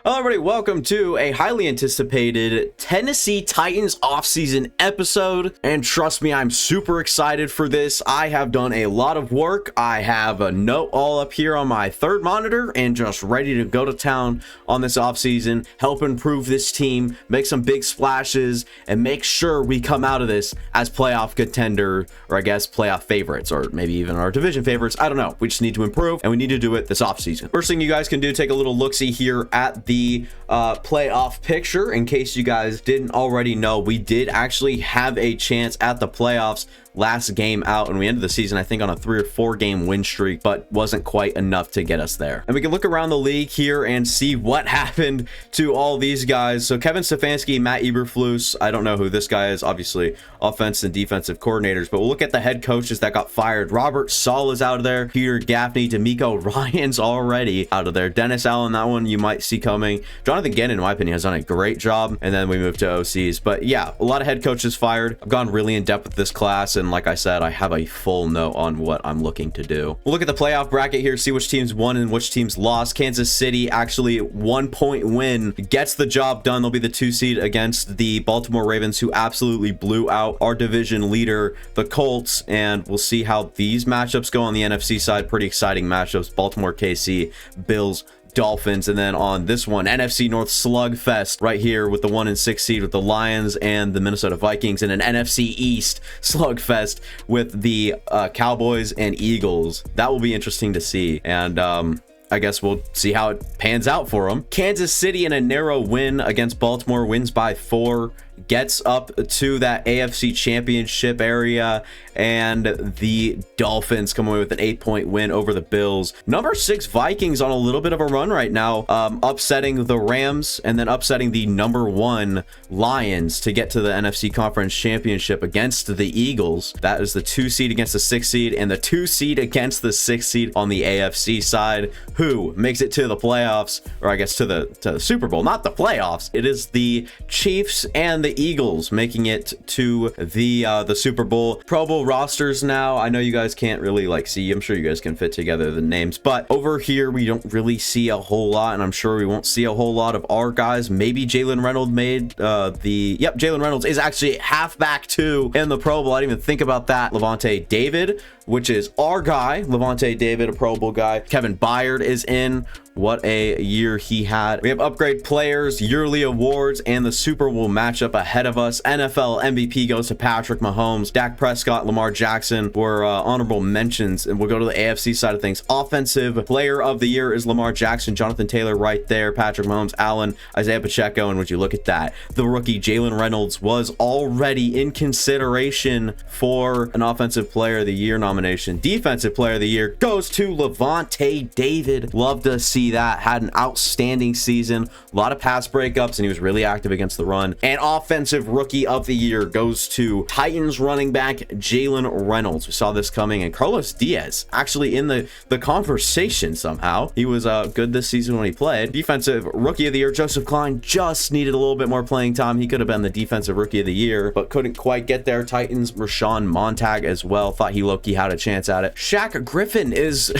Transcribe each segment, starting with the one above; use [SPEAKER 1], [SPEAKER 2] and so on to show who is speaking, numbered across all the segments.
[SPEAKER 1] Hello everybody, welcome to a highly anticipated Tennessee Titans offseason episode, and trust me, I'm super excited for this. I have done a lot of work. I have a note all up here on my third monitor and just ready to go to town on this offseason, help improve this team, make some big splashes, and make sure we come out of this as playoff contender, or I guess playoff favorites, or maybe even our division favorites. I don't know. We just need to improve, and we need to do it this offseason. First thing you guys can do, take a little look-see here at the playoff picture. In case you guys didn't already know, we did actually have a chance at the playoffs last game out, and we ended the season I think on a 3 or 4 game win streak, but wasn't quite enough to get us there. And we can look around the league here and see what happened to all these guys. So Kevin Stefanski, Matt Eberflus, I don't know who this guy is, obviously offense and defensive coordinators, but we'll look at the head coaches that got fired. Robert Saul is out of there. Peter Gaffney, D'Amico Ryan's already out of there. Dennis Allen, that one you might see coming. Jonathan Gannon, in my opinion, has done a great job. And then we moved to OCs. But yeah, a lot of head coaches fired. I've gone really in depth with this class, and like I said, I have a full note on what I'm looking to do. We'll look at the playoff bracket here, see which teams won and which teams lost. Kansas City, actually 1-point win, gets the job done. They'll be the 2 seed against the Baltimore Ravens, who absolutely blew out our division leader, the Colts. And we'll see how these matchups go on the NFC side. Pretty exciting matchups. Baltimore, KC, Bills, Dolphins, and then on this one, NFC North slugfest right here with the 1 and 6 seed with the Lions and the Minnesota Vikings, and an NFC East slugfest with the Cowboys and Eagles. That will be interesting to see, and I guess we'll see how it pans out for them. Kansas City in a narrow win against Baltimore, wins by 4, gets up to that AFC championship area, and the Dolphins come away with an 8-point win over the Bills. Number 6 Vikings on a little bit of a run right now, upsetting the Rams and then upsetting the number 1 Lions to get to the NFC Conference Championship against the Eagles. That is the 2 seed against the 6 seed and the 2 seed against the 6 seed on the AFC side. Who makes it to the playoffs, or I guess to the Super Bowl, not the playoffs. It is the Chiefs and the Eagles making it to the Super Bowl. Pro Bowl rosters now. I know you guys can't really see. I'm sure you guys can fit together the names, but over here we don't really see a whole lot, and I'm sure we won't see a whole lot of our guys. Maybe Jalen Reynolds made Jalen Reynolds is actually halfback too in the Pro Bowl. I didn't even think about that. Levante David, which is our guy. Levante David, a Pro Bowl guy. Kevin Byard is in. What a year he had. We have upgrade players, yearly awards, and the Super Bowl matchup ahead of us. NFL MVP goes to Patrick Mahomes. Dak Prescott, Lamar Jackson were honorable mentions, and we'll go to the AFC side of things. Offensive player of the year is Lamar Jackson, Jonathan Taylor right there, Patrick Mahomes, Allen, Isaiah Pacheco, and would you look at that, the rookie Jalen Reynolds was already in consideration for an offensive player of the year nomination. Defensive player of the year goes to Levante David. Love to see that. Had an outstanding season, a lot of pass breakups, and he was really active against the run. And offensive rookie of the year goes to Titans running back Jalen Reynolds. We saw this coming, and Carlos Diaz actually in the conversation somehow. He was good this season when he played. Defensive rookie of the year, Joseph Klein, just needed a little bit more playing time. He could have been the defensive rookie of the year, but couldn't quite get there. Titans, Rashawn Montag as well. Thought he low-key had a chance at it. Shaq Griffin is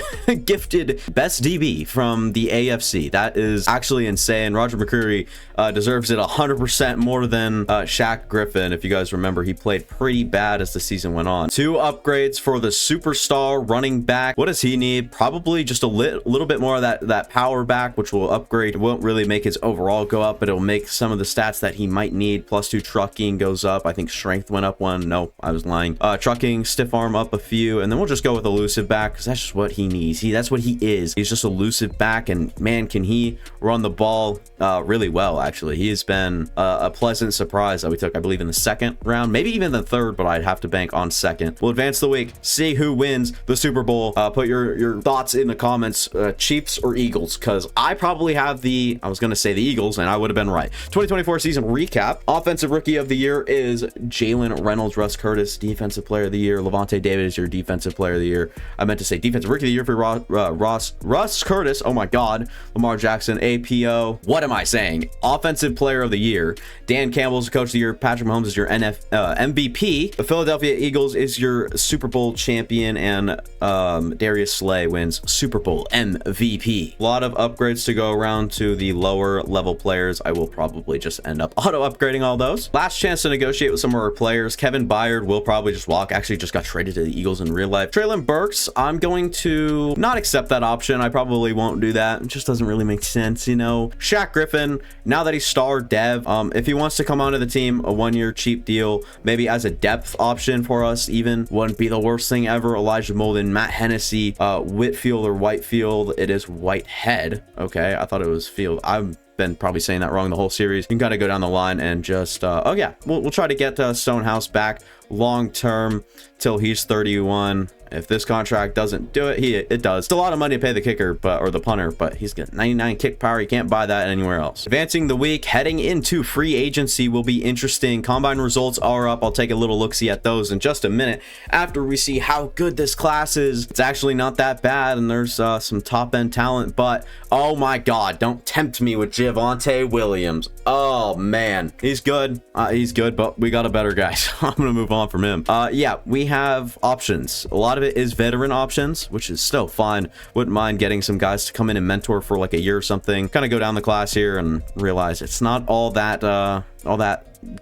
[SPEAKER 1] gifted best DB from the AFC. That is actually insane. Roger McCreary deserves it 100% more than Shaq Griffin. If you guys remember, he played pretty bad as the season went on. 2 upgrades for the superstar running back. What does he need? Probably just a little bit more of that power back, which will upgrade. It won't really make his overall go up, but it'll make some of the stats that he might need. +2 trucking goes up. I think strength went up 1. No, I was lying. Trucking, stiff arm up a few, and then we'll just go with elusive back, because that's just what he needs. That's what he is. He's just elusive back, and man, can he run the ball really well. Actually, he has been a pleasant surprise that we took, I believe, in the 2nd round, maybe even the 3rd, but I'd have to bank on 2nd. We'll advance the week, see who wins the Super Bowl. Put your thoughts in the comments, Chiefs or Eagles, because I probably have I was going to say the Eagles, and I would have been right. 2024 season recap. Offensive rookie of the year is Jalen Reynolds. Russ Curtis, defensive player of the year. Levante David is your defensive player of the year. I meant to say defensive rookie of the year for Russ Curtis. Oh my God. God. Lamar Jackson, APO. What am I saying? Offensive Player of the Year. Dan Campbell's Coach of the Year. Patrick Mahomes is your MVP. The Philadelphia Eagles is your Super Bowl champion, and Darius Slay wins Super Bowl MVP. A lot of upgrades to go around to the lower level players. I will probably just end up auto upgrading all those. Last chance to negotiate with some of our players. Kevin Byard will probably just walk. Actually just got traded to the Eagles in real life. Traylon Burks, I'm going to not accept that option. I probably won't do that. It just doesn't really make sense, you know. Shaq Griffin, now that he's star dev, if he wants to come onto the team, a 1-year cheap deal, maybe as a depth option for us, even wouldn't be the worst thing ever. Elijah Molden, Matt Hennessy, Whitfield or Whitefield. It is Whitehead. Okay, I thought it was Field. I've been probably saying that wrong the whole series. You can kind of go down the line and just oh yeah, we'll try to get Stonehouse back long term till he's 31. If this contract doesn't do it, it does. It's a lot of money to pay the kicker, or the punter, but he's got 99 kick power. You can't buy that anywhere else. Advancing the week, heading into free agency will be interesting. Combine results are up. I'll take a little look-see at those in just a minute after we see how good this class is. It's actually not that bad, and there's some top-end talent, but oh my God, don't tempt me with Javonte Williams. Oh man, he's good. He's good, but we got a better guy, so I'm gonna move on from him. Yeah, we have options. A lot of it is veteran options, which is still fine. Wouldn't mind getting some guys to come in and mentor for like a year or something. Kind of go down the class here and realize it's not all that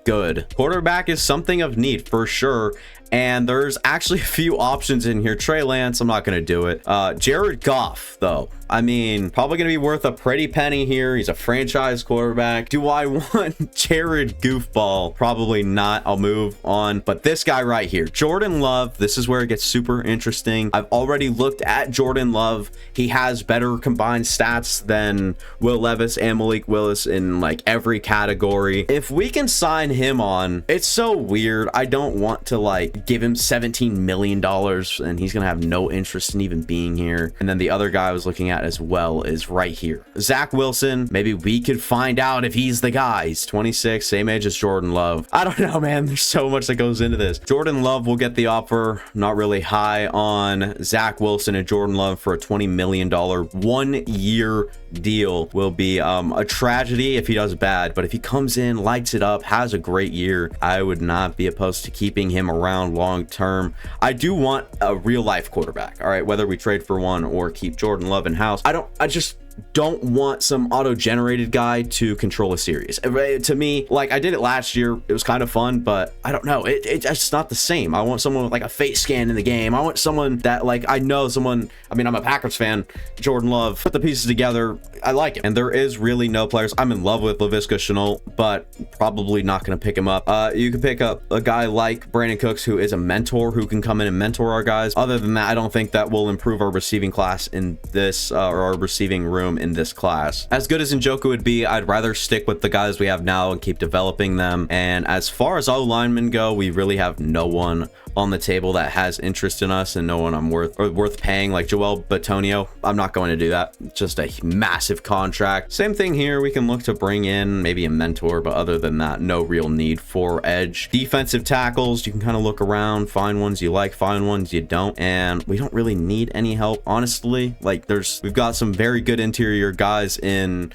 [SPEAKER 1] good. Quarterback is something of need for sure, and there's actually a few options in here. Trey Lance, I'm not gonna do it. Jared Goff though, I mean, probably gonna be worth a pretty penny here. He's a franchise quarterback. Do I want Jared Goofball? Probably not. I'll move on. But this guy right here, Jordan Love, this is where it gets super interesting. I've already looked at Jordan Love. He has better combined stats than Will Levis and Malik Willis in like every category. If we can sign him on, it's so weird. I don't want to like give him $17 million and he's gonna have no interest in even being here. And then the other guy I was looking at as well is right here, Zach Wilson. Maybe we could find out if he's the guy. He's 26, same age as Jordan Love. I don't know, man. There's so much that goes into this. Jordan Love will get the offer. Not really high on Zach Wilson and Jordan Love for a $20 million 1-year deal. Will be a tragedy if he does bad, but if he comes in, lights it up, has a great year, I would not be opposed to keeping him around long term. I do want a real life quarterback, all right, whether we trade for one or keep Jordan Love in house. I just don't want some auto-generated guy to control a series. To me, like, I did it last year, it was kind of fun, but I don't know, it's just not the same. I want someone with like a face scan in the game. I want someone that, like, I know someone. I mean, I'm a Packers fan. Jordan Love, put the pieces together, I like it. And there is really no players. I'm in love with Laviska Shenault, but probably not going to pick him up. You can pick up a guy like Brandon Cooks, who is a mentor, who can come in and mentor our guys. Other than that, I don't think that will improve our receiving class in this or our receiving room in this class. As good as Njoku would be, I'd rather stick with the guys we have now and keep developing them. And as far as O linemen go, we really have no one on the table that has interest in us, and no one I'm worth paying. Like Joel Bitonio, I'm not going to do that. It's just a massive contract. Same thing here. We can look to bring in maybe a mentor, but other than that, no real need for edge. Defensive tackles, you can kind of look around, find ones you like, find ones you don't, and we don't really need any help, honestly. Like, we've got some very good interior guys in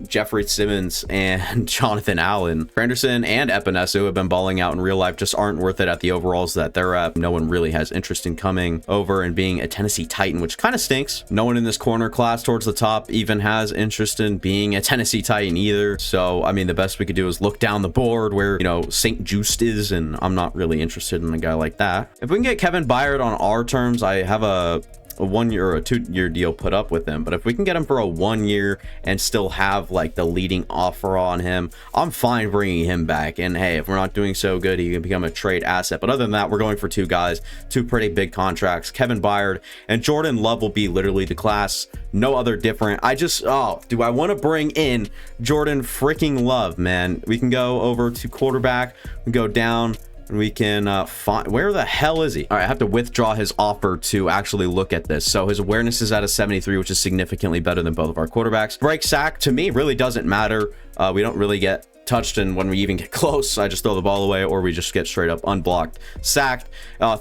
[SPEAKER 1] Jeffrey Simmons and Jonathan Allen. Anderson and Epinesa, who have been balling out in real life, just aren't worth it at the overalls that they're at. No one really has interest in coming over and being a Tennessee Titan, which kind of stinks. No one in this corner class towards the top even has interest in being a Tennessee Titan either. So, I mean, the best we could do is look down the board where, you know, St. Just is, and I'm not really interested in a guy like that. If we can get Kevin Byard on our terms, I have a 1-year or a 2-year deal put up with him, but if we can get him for a 1 year and still have like the leading offer on him, I'm fine bringing him back. And hey, if we're not doing so good, he can become a trade asset. But other than that, we're going for 2 guys, 2 pretty big contracts. Kevin Byard and Jordan Love will be literally the class, no other different. Do I want to bring in Jordan freaking Love, man? We can go over to quarterback, we go down, and we can find, where the hell is he? All right, I have to withdraw his offer to actually look at this. So his awareness is at a 73, which is significantly better than both of our quarterbacks. Break sack, to me, really doesn't matter. We don't really get touched, and when we even get close, I just throw the ball away, or we just get straight up unblocked, sacked.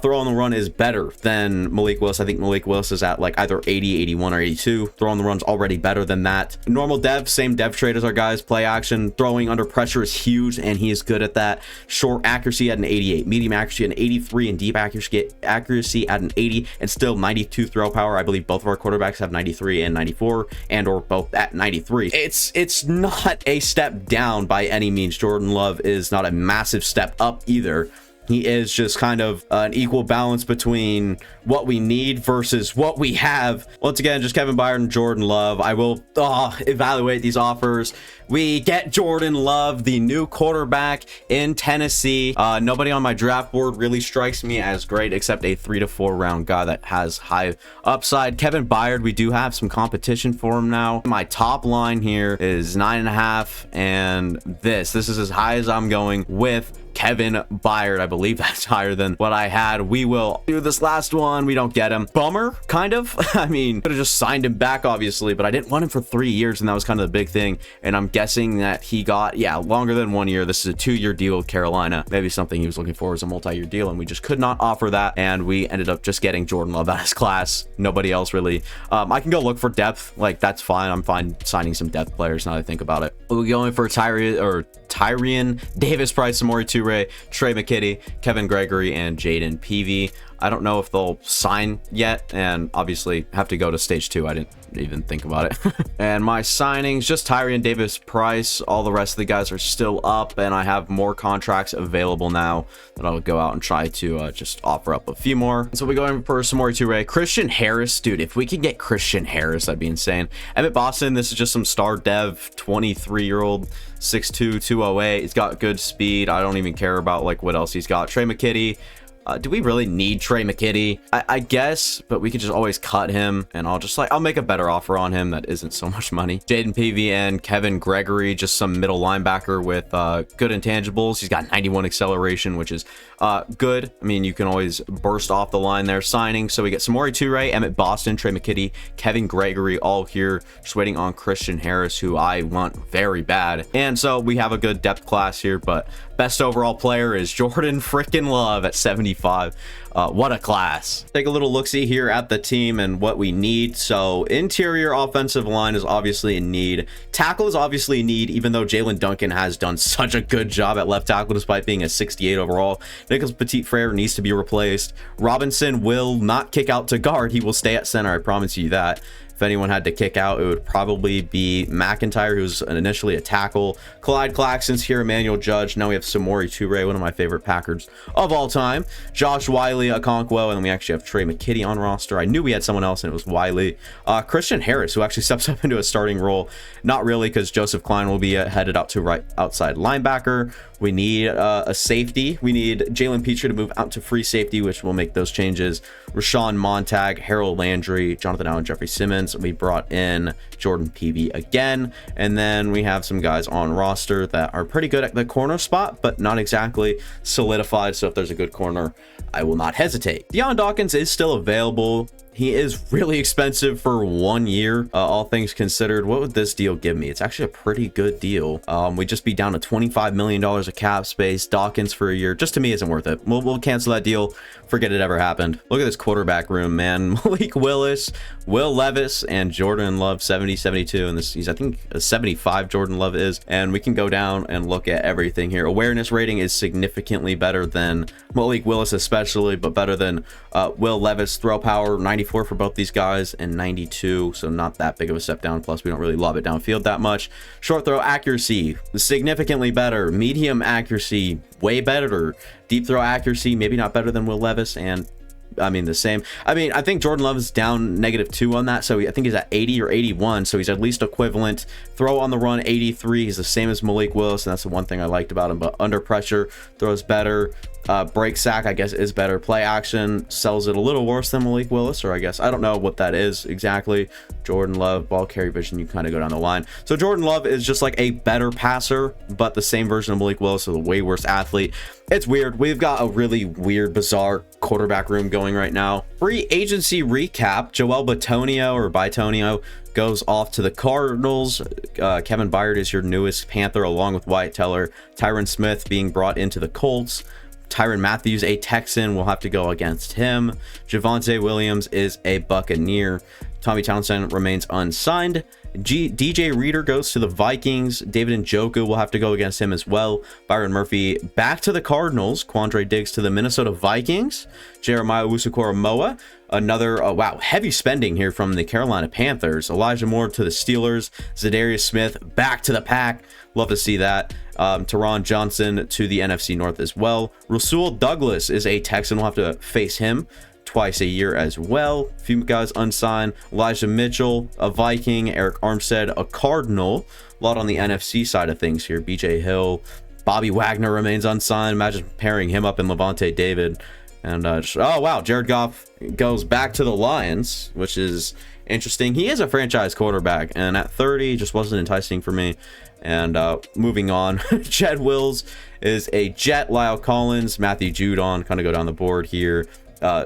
[SPEAKER 1] Throw on the run is better than Malik Willis. I think Malik Willis is at like either 80, 81, or 82. Throw on the run's already better than that. Normal dev, same dev trait as our guys. Play action, throwing under pressure is huge, and he is good at that. Short accuracy at an 88, medium accuracy at an 83, and deep accuracy at an 80, and still 92 throw power. I believe both of our quarterbacks have 93 and 94, and or both at 93. It's not a step down by any means. Jordan Love is not a massive step up either. He is just kind of an equal balance between what we need versus what we have. Once again, just Kevin Byard and Jordan Love. I will evaluate these offers. We get Jordan Love, the new quarterback in Tennessee. Nobody on my draft board really strikes me as great, except a 3 to 4 round guy that has high upside. Kevin Byard, we do have some competition for him now. My top line here is 9.5, and this is as high as I'm going with Kevin Byard. I believe that's higher than what I had. We will do this last one. We don't get him. Bummer, kind of. I mean, could have just signed him back, obviously, but I didn't want him for 3 years, and that was kind of the big thing. And I'm guessing that he got, longer than 1 year. This is a 2-year deal with Carolina. Maybe something he was looking for was a multi-year deal, and we just could not offer that. And we ended up just getting Jordan Love out of his class. Nobody else really. I can go look for depth. Like, that's fine. I'm fine signing some depth players now that I think about it. We'll go in for Tyrion Davis-Price, Samori Toure, Trey McKitty, Kevin Gregory, and Jaden Peavy. I don't know if they'll sign yet, and obviously have to go to stage 2. I didn't even think about it. And my signings, just Tyrion Davis-Price. All the rest of the guys are still up, and I have more contracts available now that I'll go out and try to just offer up a few more. So we go in for Samori Toure. Christian Harris, dude, if we could get Christian Harris, that'd be insane. Emmett Boston, this is just some star dev, 23-year-old, 6'2", 208. He's got good speed. I don't even care about like what else he's got. Trey McKitty. Do we really need Trey McKitty? I guess, but we could just always cut him, and I'll make a better offer on him that isn't so much money. Jaden Peavy and Kevin Gregory, just some middle linebacker with good intangibles. He's got 91 acceleration, which is good. I mean, you can always burst off the line there. Signing, so we get Samori Toure, Emmett Boston, Trey McKitty, Kevin Gregory, all here. Just waiting on Christian Harris, who I want very bad. And so we have a good depth class here, but best overall player is Jordan freaking Love at 75. What a class. Take a little look-see here at the team and what we need. So interior offensive line is obviously in need. Tackle is obviously in need, even though Jalen Duncan has done such a good job at left tackle despite being a 68 overall. Nicholas Petit-Frere needs to be replaced. Robinson will not kick out to guard. He will stay at center. I promise you that. If anyone had to kick out, it would probably be McIntyre, who's initially a tackle. Clyde Claxton's here, Emmanuel Judge. Now we have Samori Toure, one of my favorite Packers of all time. Josh Wiley, Okonkwo, and then we actually have Trey McKitty on roster. I knew we had someone else, and it was Wiley. Christian Harris, who actually steps up into a starting role. Not really, because Joseph Klein will be headed out to right outside linebacker. We need a safety. We need Jalen Petrie to move out to free safety, which will make those changes. Rashawn Montag, Harold Landry, Jonathan Allen, Jeffrey Simmons. We brought in Jordan Peavy again. And then we have some guys on roster that are pretty good at the corner spot, but not exactly solidified. So if there's a good corner, I will not hesitate. Deion Dawkins is still available. He is really expensive for 1 year, all things considered. What would this deal give me? It's actually a pretty good deal. We'd just be down to $25 million of cap space. Dawkins for a year, just to me, isn't worth it. We'll cancel that deal. Forget it ever happened. Look at this quarterback room, man. Malik Willis, Will Levis, and Jordan Love, 70, 72. And he's, I think, a 75 Jordan Love is. And we can go down and look at everything here. Awareness rating is significantly better than Malik Willis, especially, but better than Will Levis. Throw power, 94 for both these guys, and 92, so not that big of a step down. Plus, we don't really lob it downfield that much. Short throw accuracy, significantly better. Medium accuracy, way better. Deep throw accuracy, maybe not better than Will Levis, and I mean the same. I mean, I think Jordan Love is down -2 on that, so I think he's at 80 or 81, so he's at least equivalent. Throw on the run, 83. He's the same as Malik Willis, and that's the one thing I liked about him. But under pressure, throws better. Break sack, I guess, is better. Play action sells it a little worse than Malik Willis, or I guess I don't know what that is exactly. Jordan Love, ball carry vision, you kind of go down the line. So Jordan Love is just like a better passer, but the same version of Malik Willis is a way worse athlete. It's weird. We've got a really weird, bizarre quarterback room going right now. Free agency recap: Joel Bitonio goes off to the Cardinals. Kevin Byard is your newest Panther, along with Wyatt Teller. Tyron Smith being brought into the Colts. Tyrann Mathieu, a Texan, will have to go against him. Javonte Williams is a Buccaneer. Tommy Townsend remains unsigned. DJ Reader goes to the Vikings. David Njoku will have to go against him as well. Byron Murphy back to the Cardinals. Quandre Diggs to the Minnesota Vikings. Jeremiah Owusu-Koramoah, another wow, heavy spending here from the Carolina Panthers. Elijah Moore to the Steelers. Zadarius Smith back to the Pack. Love to see that. Teron Johnson to the NFC North as well. Rasul Douglas is a Texan. We'll have to face him twice a year as well. A few guys unsigned. Elijah Mitchell, a Viking. Eric Armstead, a Cardinal. A lot on the NFC side of things here. BJ Hill. Bobby Wagner remains unsigned. Imagine pairing him up in Levante David. And oh wow, Jared Goff goes back to the Lions, which is interesting. He is a franchise quarterback, and at 30 just wasn't enticing for me. And moving on, Jed Wills is a Jet. Lyle Collins, Matthew Judon kind of go down the board here.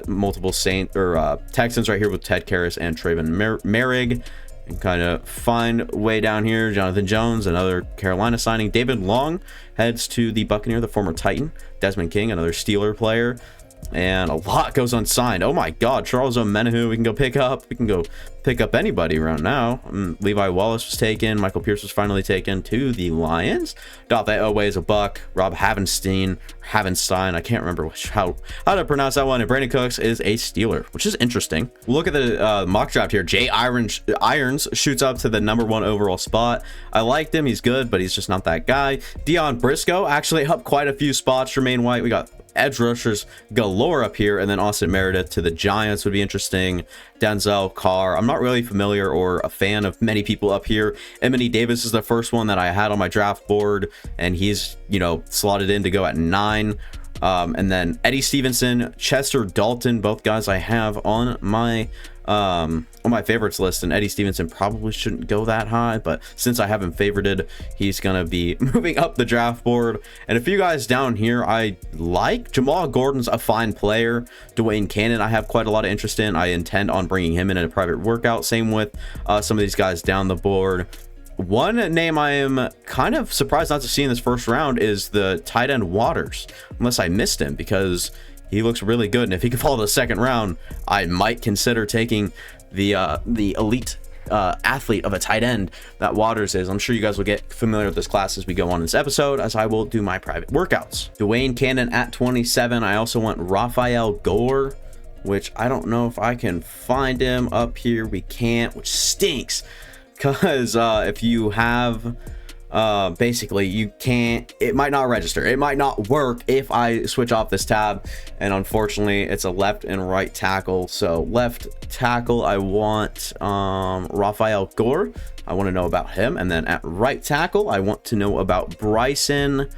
[SPEAKER 1] Multiple Texans right here with Ted Karras and Traven Merrig. And kind of find way down here, Jonathan Jones, another Carolina signing. David Long heads to the Buccaneer, the former Titan. Desmond King, another Steeler player. And a lot goes unsigned. Oh my God, Charles Omenihu, we can go pick up. We can go pick up anybody around now. Levi Wallace was taken. Michael Pierce was finally taken to the Lions. Dafe Owe is a Buck. Rob Havenstein, I can't remember how to pronounce that one. And Brandon Cooks is a Steeler, which is interesting. Look at the mock draft here. Jay Irons shoots up to the #1 overall spot. I liked him. He's good, but he's just not that guy. Dion Briscoe actually up quite a few spots. Jermaine White, we got edge rushers galore up here, and then Austin Meredith to the Giants would be interesting. Denzel Carr, I'm not really familiar or a fan of many people up here. Emily Davis is the first one that I had on my draft board, and he's, you know, slotted in to go at 9. And then Eddie Stevenson, Chester Dalton, both guys I have on my favorites list, and Eddie Stevenson probably shouldn't go that high, but since I have him favorited, he's gonna be moving up the draft board. And a few guys down here I like. Jamal Gordon's a fine player. Dwayne Cannon I have quite a lot of interest in. I intend on bringing him in a private workout. Same with some of these guys down the board. One name I am kind of surprised not to see in this first round is the tight end Waters, unless I missed him, because he looks really good, and if he can fall to the second round, I might consider taking the elite athlete of a tight end that Waters is. I'm sure you guys will get familiar with this class as we go on in this episode, as I will do my private workouts. Dwayne Cannon at 27. I also want Raphael Gore, which I don't know if I can find him up here. We can't, which stinks, because if you have basically you can't, it might not register, it might not work if I switch off this tab, and unfortunately it's a left and right tackle. So left tackle I want Raphael Gore, I want to know about him, and then at right tackle I want to know about Bryson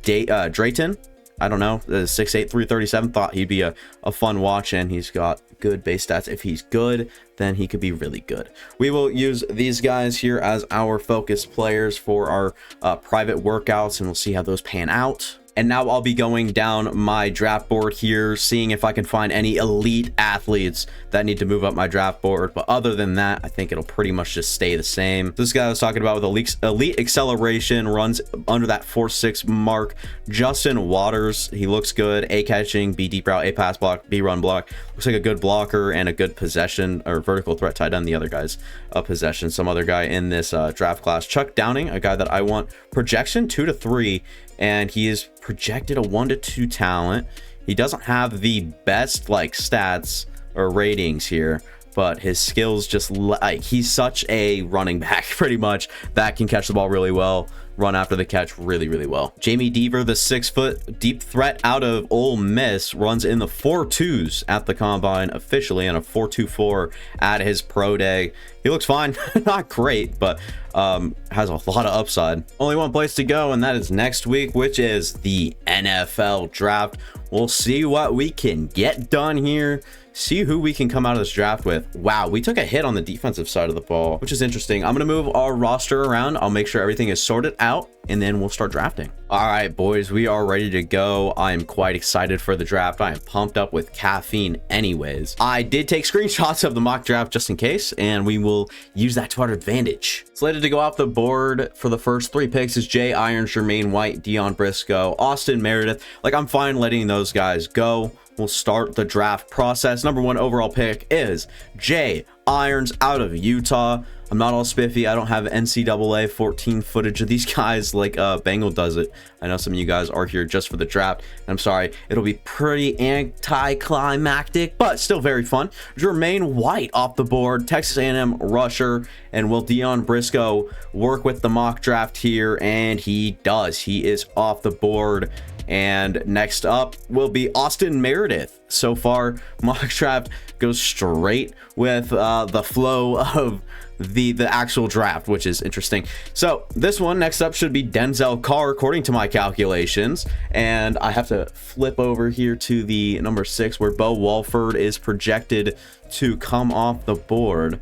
[SPEAKER 1] Drayton. I don't know, the 6'8", 337, thought he'd be a fun watch, and he's got good base stats. If he's good, then he could be really good. We will use these guys here as our focus players for our private workouts, and we'll see how those pan out. And now I'll be going down my draft board here, seeing if I can find any elite athletes that need to move up my draft board. But other than that, I think it'll pretty much just stay the same. This guy I was talking about with elite acceleration, runs under that 4.6 mark. Justin Waters, he looks good. A catching, B deep route, A pass block, B run block. Looks like a good blocker and a good possession or vertical threat tight end. The other guy's a possession. Some other guy in this draft class. Chuck Downing, a guy that I want projection 2 to 3. And he is projected a 1 to 2 talent. He doesn't have the best like stats or ratings here, but his skills just like he's such a running back pretty much that can catch the ball really well, run after the catch really well. Jamie Deaver, the 6-foot deep threat out of Ole Miss, runs in the 4.2s at the combine officially and a 4.24 at his pro day. He looks fine. Not great, but has a lot of upside. Only one place to go, and that is next week, which is the NFL draft. We'll see what we can get done here, see who we can come out of this draft with. Wow, we took a hit on the defensive side of the ball, which is interesting. I'm gonna move our roster around. I'll make sure everything is sorted out, and then we'll start drafting. All right, boys, we are ready to go. I am quite excited for the draft. I am pumped up with caffeine anyways. I did take screenshots of the mock draft just in case, and we will use that to our advantage. Slated to go off the board for the first 3 picks is Jay Irons, Jermaine White, Deion Briscoe, Austin Meredith. Like, I'm fine letting those guys go. We'll start the draft process. Number 1 overall pick is Jay Irons out of Utah. I'm not all spiffy. I don't have NCAA 14 footage of these guys like Bengal does it. I know some of you guys are here just for the draft. I'm sorry. It'll be pretty anticlimactic, but still very fun. Jermaine White off the board, Texas A&M rusher. And will Deion Briscoe work with the mock draft here? And he does. He is off the board. And next up will be Austin Meredith. So far, mock draft goes straight with the flow of the actual draft, which is interesting. So this one next up should be Denzel Carr, according to my calculations. And I have to flip over here to the number 6, where Bo Walford is projected to come off the board.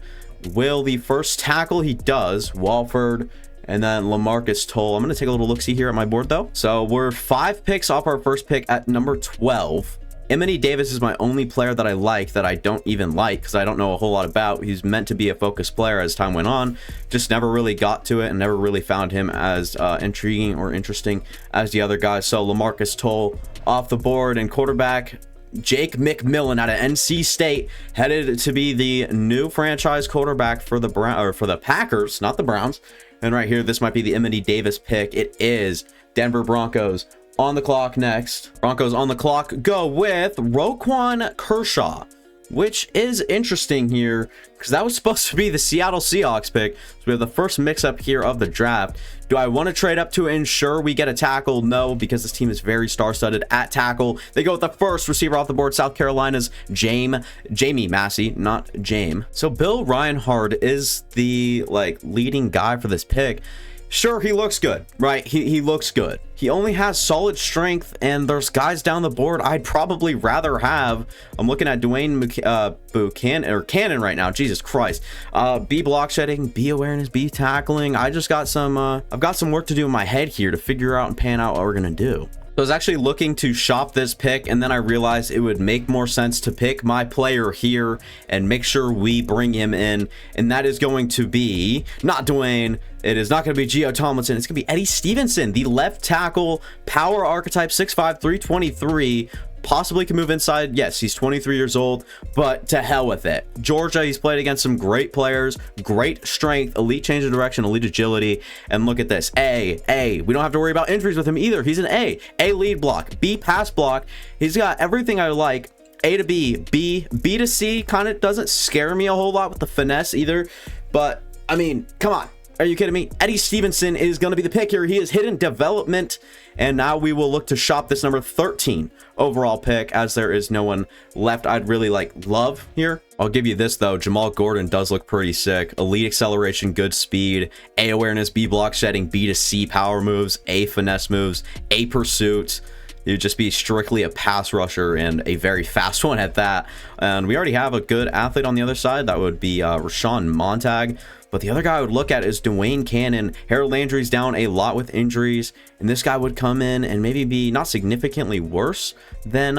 [SPEAKER 1] Will the first tackle? He does. Walford. And then LaMarcus Toll. I'm going to take a little look-see here at my board, though. So we're 5 picks off our first pick at number 12. Emily Davis is my only player that I like that I don't even like because I don't know a whole lot about. He's meant to be a focus player as time went on. Just never really got to it and never really found him as intriguing or interesting as the other guys. So LaMarcus Toll off the board, and quarterback Jake McMillan out of NC State, headed to be the new franchise quarterback for the Packers, not the Browns. And right here, this might be the Emily Davis pick. It is Denver Broncos on the clock next. Broncos on the clock go with Roquan Kershaw, which is interesting here because that was supposed to be the Seattle Seahawks pick. So we have the first mix-up here of the draft. Do I want to trade up to ensure we get a tackle? No, because this team is very star-studded at tackle. They go with the first receiver off the board, South Carolina's Jamie Massey, not James. So Bill Reinhard is the leading guy for this pick. Sure, he looks good, right? He looks good. He only has solid strength, and there's guys down the board I'd probably rather have. I'm looking at Dwayne Cannon right now. Jesus Christ. B block shedding, B awareness, B tackling. I just got some I've got some work to do in my head here to figure out and pan out what we're gonna do. So I was actually looking to shop this pick, and then I realized it would make more sense to pick my player here and make sure we bring him in. And that is going to be not Dwayne. It is not going to be Gio Tomlinson. It's going to be Eddie Stevenson, the left tackle, power archetype, 6'5", 323. Possibly can move inside. Yes, he's 23 years old, but to hell with it. Georgia, he's played against some great players, great strength, elite change of direction, elite agility. And look at this. A. We don't have to worry about injuries with him either. He's an A lead block, B pass block. He's got everything I like. A to B, B to C kind of doesn't scare me a whole lot with the finesse either. But I mean, come on. Are you kidding me? Eddie Stevenson is going to be the pick here. He is hidden development. And now we will look to shop this number 13 overall pick, as there is no one left I'd really love here. I'll give you this though. Jamal Gordon does look pretty sick. Elite acceleration, good speed, A awareness, B block shedding, B to C power moves, A finesse moves, A pursuit. He'd just be strictly a pass rusher and a very fast one at that. And we already have a good athlete on the other side. That would be Rashawn Montag. But the other guy I would look at is Dwayne Cannon. Harold Landry's down a lot with injuries, and this guy would come in and maybe be not significantly worse than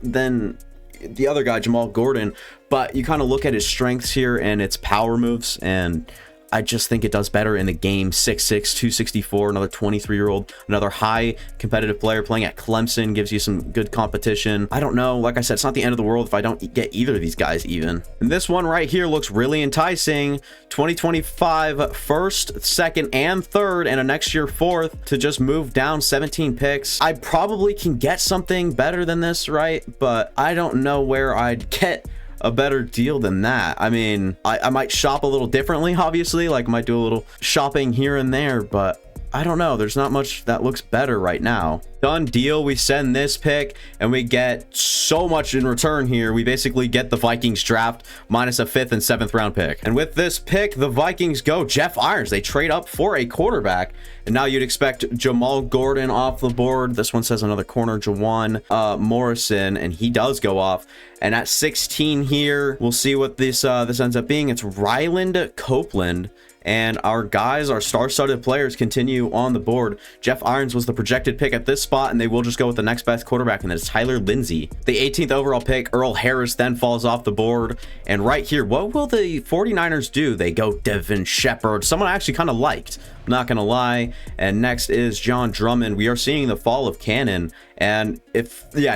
[SPEAKER 1] the other guy, Jamal Gordon. But you kind of look at his strengths here and its power moves, and I just think it does better in the game. 6'6", 264, another 23-year-old, another high competitive player playing at Clemson, gives you some good competition. I don't know. Like I said, it's not the end of the world if I don't get either of these guys even. And this one right here looks really enticing. 2025 first, second, and third, and a next year fourth to just move down 17 picks. I probably can get something better than this, right? But I don't know where I'd get a better deal than that. I mean, I might shop a little differently, obviously, like might do a little shopping here and there, but I don't know. There's not much that looks better right now. Done deal. We send this pick and we get so much in return here. We basically get the Vikings draft minus a 5th and 7th round pick. And with this pick, the Vikings go Jeff Irons. They trade up for a quarterback. And now you'd expect Jamal Gordon off the board. This one says another corner, Jawan Morrison, and he does go off. And at 16 here, we'll see what this ends up being. It's Ryland Copeland. And our guys, our star-studded players, continue on the board. Jeff Irons was the projected pick at this spot, and they will just go with the next best quarterback, and that's Tyler Lindsey. The 18th overall pick, Earl Harris, then falls off the board. And right here, what will the 49ers do? They go Devin Shepard, someone I actually kind of liked, I'm not gonna lie. And next is John Drummond. We are seeing the fall of Cannon. And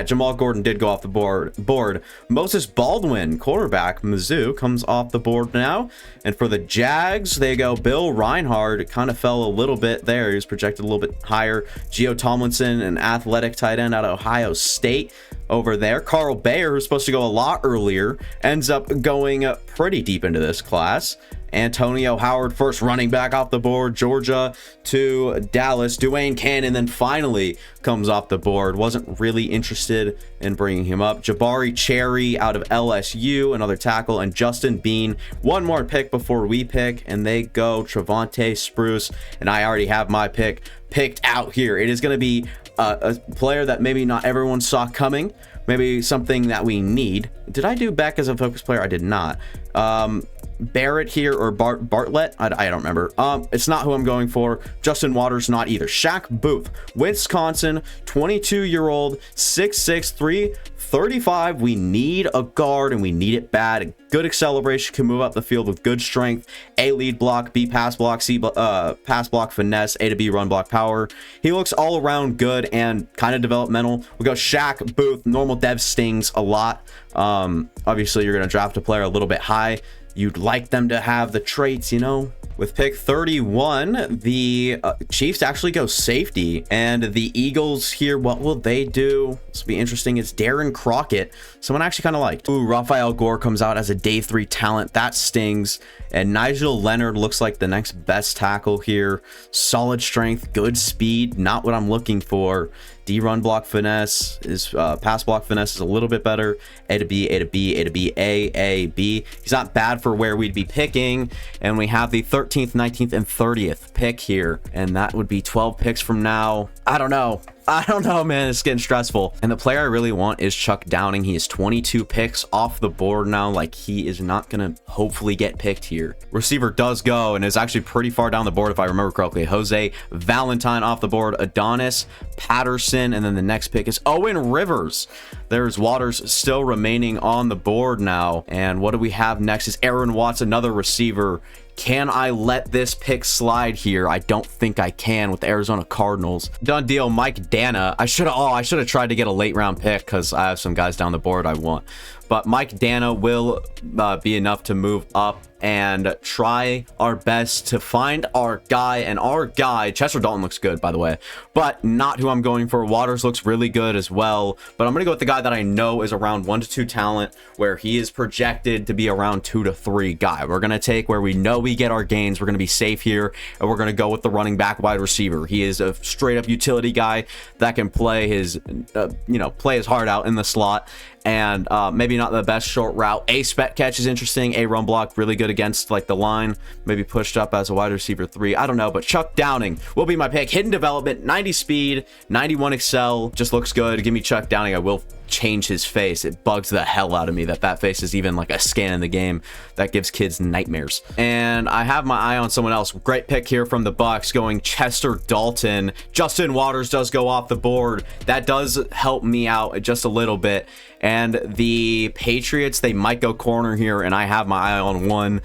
[SPEAKER 1] Jamal Gordon did go off the board. Moses Baldwin, quarterback, Mizzou, comes off the board now. And for the Jags, they go Bill Reinhardt. It kind of fell a little bit there. He was projected a little bit higher. Gio Tomlinson, an athletic tight end out of Ohio State over there. Carl Bayer, who's supposed to go a lot earlier, ends up going pretty deep into this class. Antonio Howard, first running back off the board. Georgia to Dallas. Dwayne Cannon then finally comes off the board. Wasn't really interested in bringing him up. Jabari Cherry out of LSU, another tackle. And Justin Bean, one more pick before we pick. And they go Trevonte Spruce. And I already have my pick picked out here. It is going to be a player that maybe not everyone saw coming. Maybe something that we need. Did I do Beck as a focus player? I did not. Barrett here, or Bartlett, I don't remember. It's not who I'm going for. Justin Waters, not either. Shaq Booth, Wisconsin, 22-year-old, 6'6", 335. We need a guard, and we need it bad. Good acceleration, can move up the field with good strength. A, lead block. B, pass block. C, pass block finesse. A to B, run block power. He looks all around good and kind of developmental. We go Shaq Booth. Normal dev stings a lot. Obviously, you're going to draft a player a little bit high. You'd like them to have the traits, you know. With pick 31, the Chiefs actually go safety, and the Eagles here, what will they do? This will be interesting. It's Darren Crockett, someone I actually kind of liked. Ooh, Raphael Gore comes out as a day 3 talent. That stings. And Nigel Leonard looks like the next best tackle here. Solid strength, good speed, not what I'm looking for. D run block finesse is pass block finesse is a little bit better. A to B, A to B, A to B, A, B. He's not bad for where we'd be picking. And we have the 13th, 19th, and 30th pick here. And that would be 12 picks from now. I don't know, man. It's getting stressful. And the player I really want is Chuck Downing. He has 22 picks off the board now. Like, he is not going to hopefully get picked here. Receiver does go and is actually pretty far down the board, if I remember correctly. Jose Valentine off the board. Adonis Patterson. And then the next pick is Owen Rivers. There's Waters still remaining on the board now. And what do we have next is Aaron Watts, another receiver. Can I let this pick slide here? I don't think I can with the Arizona Cardinals. Done deal. Mike Dana. I should have tried to get a late round pick because I have some guys down the board I want. But Mike Dana will be enough to move up and try our best to find our guy. And our guy, Chester Dalton, looks good, by the way, but not who I'm going for. Waters looks really good as well, but I'm going to go with the guy that I know is around 1 to 2 talent, where he is projected to be around 2 to 3 guy. We're going to take where we know we get our gains. We're going to be safe here, and we're going to go with the running back wide receiver. He is a straight up utility guy that can play his, play his heart out in the slot. And maybe not the best short route. A spec catch is interesting. A run block, really good against like the line. Maybe pushed up as a wide receiver 3. I don't know, but Chuck Downing will be my pick. Hidden development, 90 speed, 91 excel. Just looks good. Give me Chuck Downing. I will change his face. It bugs the hell out of me that face is even like a scan in the game. That gives kids nightmares. And I have my eye on someone else. Great pick here from the Bucks, going Chester Dalton. Justin Waters does go off the board. That does help me out just a little bit. And the Patriots, they might go corner here, and I have my eye on one,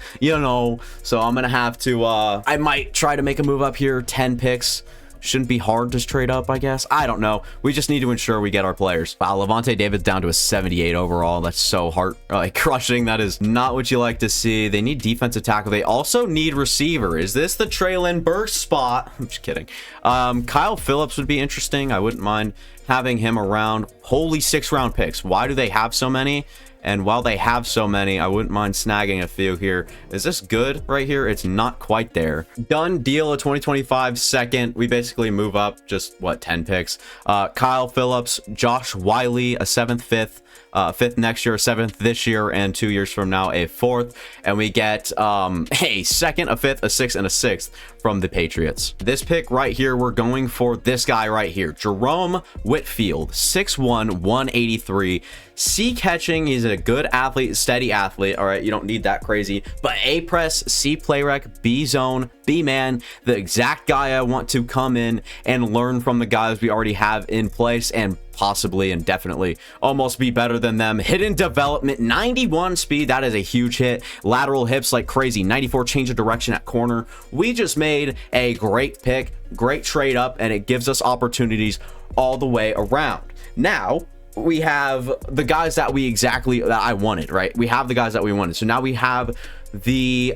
[SPEAKER 1] so I'm gonna have to I might try to make a move up here. 10 picks shouldn't be hard to trade up, I guess. I don't know. We just need to ensure we get our players. Wow, Levante David's down to a 78 overall. That's so heart crushing. That is not what you like to see. They need defensive tackle. They also need receiver. Is this the Traylon Burks spot? I'm just kidding. Kyle Phillips would be interesting. I wouldn't mind having him around. Holy 6-round picks. Why do they have so many? And while they have so many, I wouldn't mind snagging a few here. Is this good right here? It's not quite there. Done deal, a 2025 second. We basically move up just, what, 10 picks. Kyle Phillips, Josh Wiley, a 7th, 5th. 5th next year, 7th this year, and 2 years from now a 4th, and we get a 2nd, a 5th, a 6th, and a 6th from the Patriots. This pick right here, we're going for this guy right here, Jerome Whitfield, 6'1", 183. C catching, he's a good athlete, steady athlete. All right, you don't need that crazy, but A press, C play rec, B zone, B man, the exact guy I want to come in and learn from the guys we already have in place, and possibly and definitely almost be better than them. Hidden development, 91 speed, that is a huge hit. Lateral hips like crazy, 94 change of direction at corner. We just made a great pick, great trade up, and it gives us opportunities all the way around. Now we have the guys that I wanted, right? We have the guys that we wanted. So now we have the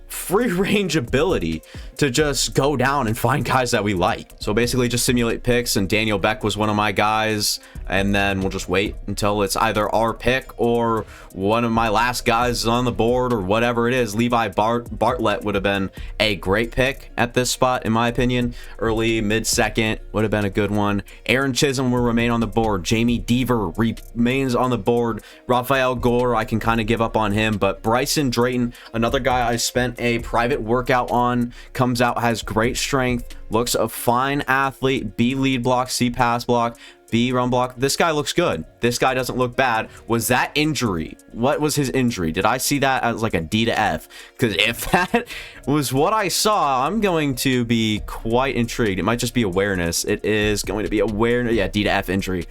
[SPEAKER 1] free range ability to just go down and find guys that we like. So basically just simulate picks, and Daniel Beck was one of my guys, and then we'll just wait until it's either our pick or one of my last guys on the board or whatever it is. Levi Bartlett would have been a great pick at this spot, in my opinion. Early mid-second would have been a good one. Aaron Chisholm will remain on the board. Jamie Deaver remains on the board. Raphael Gore, I can kind of give up on him, but Bryson Drayton, another guy I spent a private workout on, comes out, has great strength, looks a fine athlete, B lead block, C pass block, B run block. This guy looks good. This guy doesn't look bad. Was that injury? What was his injury? Did I see that as like a D to F? Because if that was what I saw, I'm going to be quite intrigued. It might just be awareness. It is going to be awareness. Yeah, D to F injury.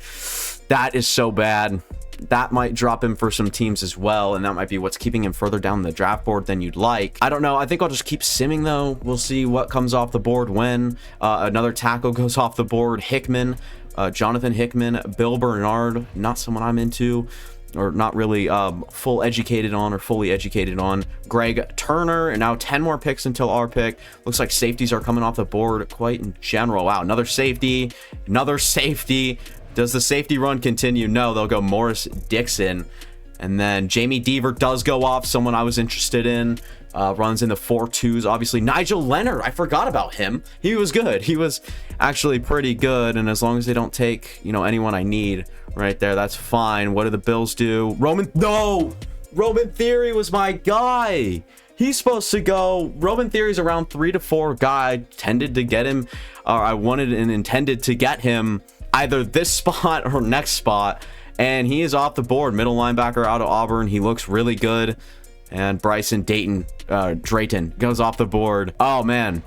[SPEAKER 1] That is so bad. That might drop him for some teams as well, and that might be what's keeping him further down the draft board than you'd like. I don't know. I think I'll just keep simming though. We'll see what comes off the board when. Another tackle goes off the board. Hickman, Jonathan Hickman, Bill Bernard, not someone I'm into, or not really fully educated on. Greg Turner, and now 10 more picks until our pick. Looks like safeties are coming off the board quite in general. Wow, another safety. Does the safety run continue? No, they'll go Morris Dixon. And then Jamie Deaver does go off, someone I was interested in. Runs in the 4.2s, obviously. Nigel Leonard, I forgot about him. He was good. He was actually pretty good, and as long as they don't take, anyone I need right there, that's fine. What do the Bills do? Roman Theory was my guy. He's supposed to go. Roman Theory's around 3 to 4 guy. Tended to get him, or I wanted and intended to get him either this spot or next spot, and he is off the board. Middle linebacker out of Auburn. He looks really good. And Bryson Drayton goes off the board. Oh man,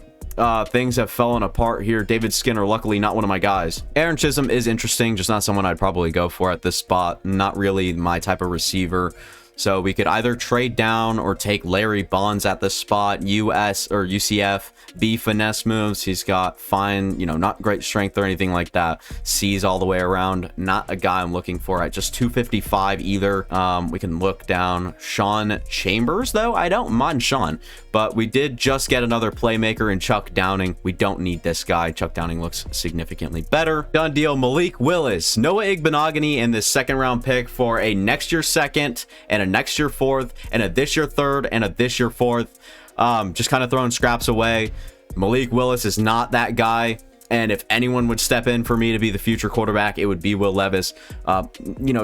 [SPEAKER 1] things have fallen apart here. David Skinner, luckily not one of my guys. Aaron Chisholm is interesting, just not someone I'd probably go for at this spot. Not really my type of receiver. So we could either trade down or take Larry Bonds at this spot. US or UCF, B finesse moves. He's got fine, not great strength or anything like that. C's all the way around. Not a guy I'm looking for at just 255 either. We can look down. Sean Chambers, though. I don't mind Sean, but we did just get another playmaker in Chuck Downing. We don't need this guy. Chuck Downing looks significantly better. Done deal. Malik Willis, Noah Igbenogany, and this 2nd round pick for a next year 2nd and a next year 4th and a this year 3rd and a this year 4th. Just kind of throwing scraps away. Malik Willis is not that guy, and if anyone would step in for me to be the future quarterback, it would be Will Levis.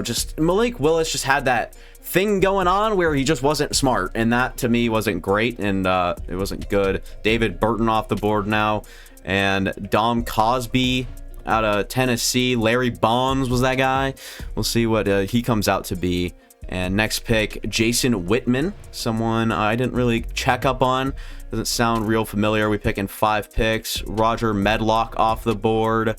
[SPEAKER 1] Just Malik Willis just had that thing going on where he just wasn't smart, and that to me wasn't great, and it wasn't good. David Burton off the board now, and Dom Cosby out of Tennessee. Larry Bonds was that guy. We'll see what he comes out to be. And next pick, Jason Whitman, someone I didn't really check up on. Doesn't sound real familiar. We pick in 5 picks. Roger Medlock off the board.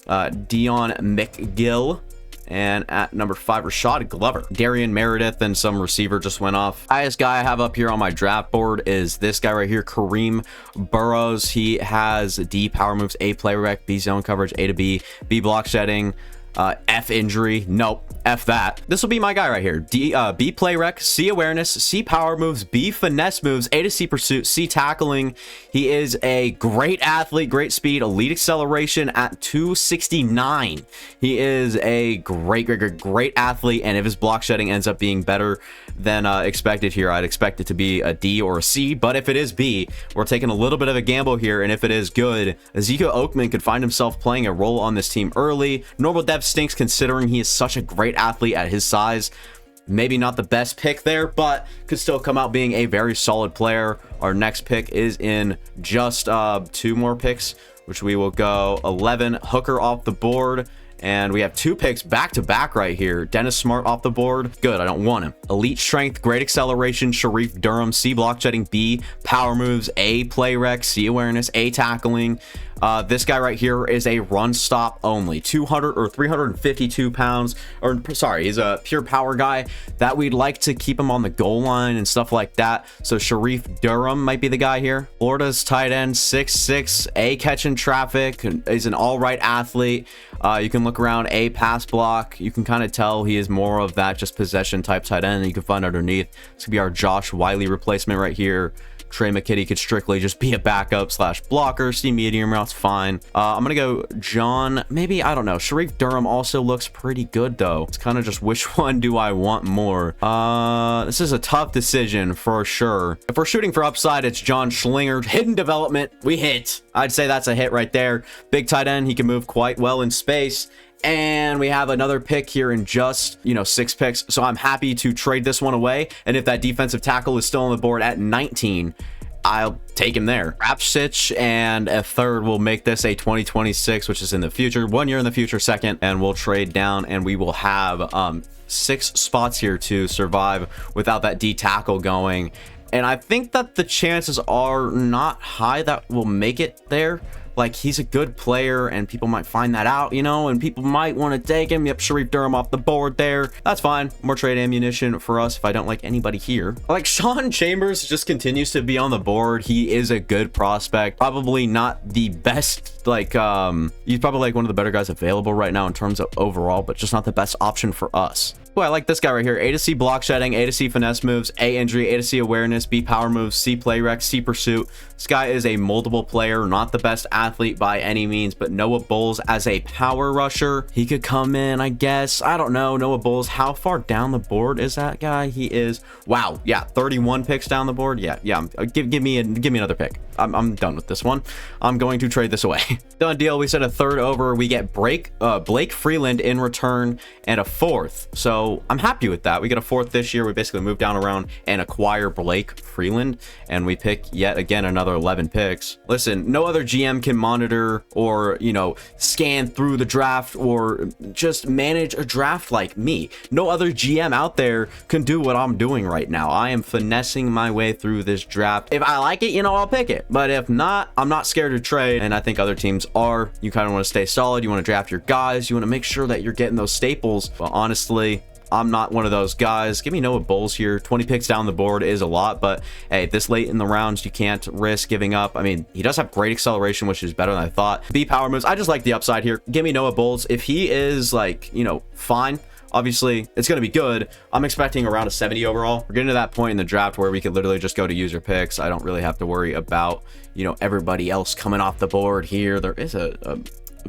[SPEAKER 1] Dion McGill. And at number 5, Rashad Glover. Darian Meredith and some receiver just went off. Highest guy I have up here on my draft board is this guy right here, Kareem Burrows. He has D power moves, A play rec, B zone coverage, A to B, B block shedding. F injury. Nope. F that. This will be my guy right here. B play rec, C awareness, C power moves, B finesse moves, A to C pursuit, C tackling. He is a great athlete, great speed, elite acceleration at 269. He is a great athlete, and if his block shedding ends up being better than expected here, I'd expect it to be a D or a C. But if it is B, we're taking a little bit of a gamble here, and if it is good, Ezekiel Oakman could find himself playing a role on this team early. Normal depth stinks considering he is such a great athlete at his size. Maybe not the best pick there, but could still come out being a very solid player. Our next pick is in just 2 more picks, which we will go 11. Hooker off the board. And we have 2 picks back to back right here. Dennis Smart off the board. Good, I don't want him. Elite strength, great acceleration, Sharif Durham, C block shedding, B power moves, A play rec, C awareness, A tackling. This guy right here is a run stop only, 200 or 352 pounds, or sorry, he's a pure power guy that we'd like to keep him on the goal line and stuff like that. So Sharif Durham might be the guy here. Florida's tight end, 6'6", A catching traffic, is an all right athlete. You can look around, A pass block. You can kind of tell he is more of that just possession type tight end. You can find underneath. This could be our Josh Wiley replacement right here. Trey McKitty could strictly just be a backup slash blocker. C medium routes, fine. I'm gonna go John, maybe, I don't know. Sharif Durham also looks pretty good though. It's kind of just which one do I want more? This is a tough decision for sure. If we're shooting for upside, it's John Schlinger. Hidden development, we hit. I'd say that's a hit right there. Big tight end, he can move quite well in space. And we have another pick here in just, 6 picks. So I'm happy to trade this one away. And if that defensive tackle is still on the board at 19, I'll take him there. Rapsich and a third will make this a 2026, which is in the future, 1 year in the future, second. And we'll trade down and we will have 6 spots here to survive without that D tackle going. And I think that the chances are not high that we'll make it there. Like, he's a good player and people might find that out, and people might want to take him. Yep, Sharif Durham off the board there. That's fine. More trade ammunition for us if I don't like anybody here. Like, Sean Chambers just continues to be on the board. He is a good prospect. Probably not the best, he's probably like one of the better guys available right now in terms of overall, but just not the best option for us. Oh, I like this guy right here. A to C block shedding, A to C finesse moves, A injury, A to C awareness, B power moves, C play rec, C pursuit. This guy is a multiple player, not the best athlete by any means, but Noah Bowles as a power rusher. He could come in, I guess. I don't know. Noah Bowles, how far down the board is that guy? He is, wow, yeah, 31 picks down the board. Yeah. Give me another pick. I'm done with this one. I'm going to trade this away. Done deal. We said a third over. We get Blake Freeland in return and a 4th. So I'm happy with that. We get a 4th this year. We basically move down around and acquire Blake Freeland, and we pick yet again another 11 picks. Listen, no other GM can monitor or, scan through the draft or just manage a draft like me. No other GM out there can do what I'm doing right now. I am finessing my way through this draft. If I like it, I'll pick it. But if not, I'm not scared to trade, and I think other teams are. You kind of want to stay solid. You want to draft your guys. You want to make sure that you're getting those staples. But honestly, I'm not one of those guys. Give me Noah Bowles here. 20 picks down the board is a lot, but hey, this late in the rounds, you can't risk giving up. I mean, he does have great acceleration, which is better than I thought. B power moves. I just like the upside here. Give me Noah Bowles. If he is fine, obviously it's going to be good. I'm expecting around a 70 overall. We're getting to that point in the draft where we could literally just go to user picks. I don't really have to worry about, everybody else coming off the board here. There is a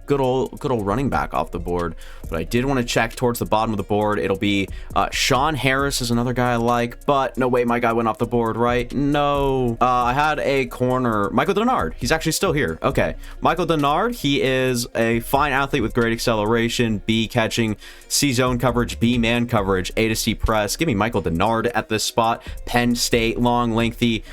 [SPEAKER 1] good old running back off the board, but I did want to check towards the bottom of the board. It'll be Sean Harris is another guy I like, but no way, my guy went off the board, right? No. I had a corner, Michael Denard. He's actually still here. Okay, Michael Denard. He is a fine athlete with great acceleration, B catching, C zone coverage, B man coverage, A to C press. Give me Michael Denard at this spot. Penn State, long, lengthy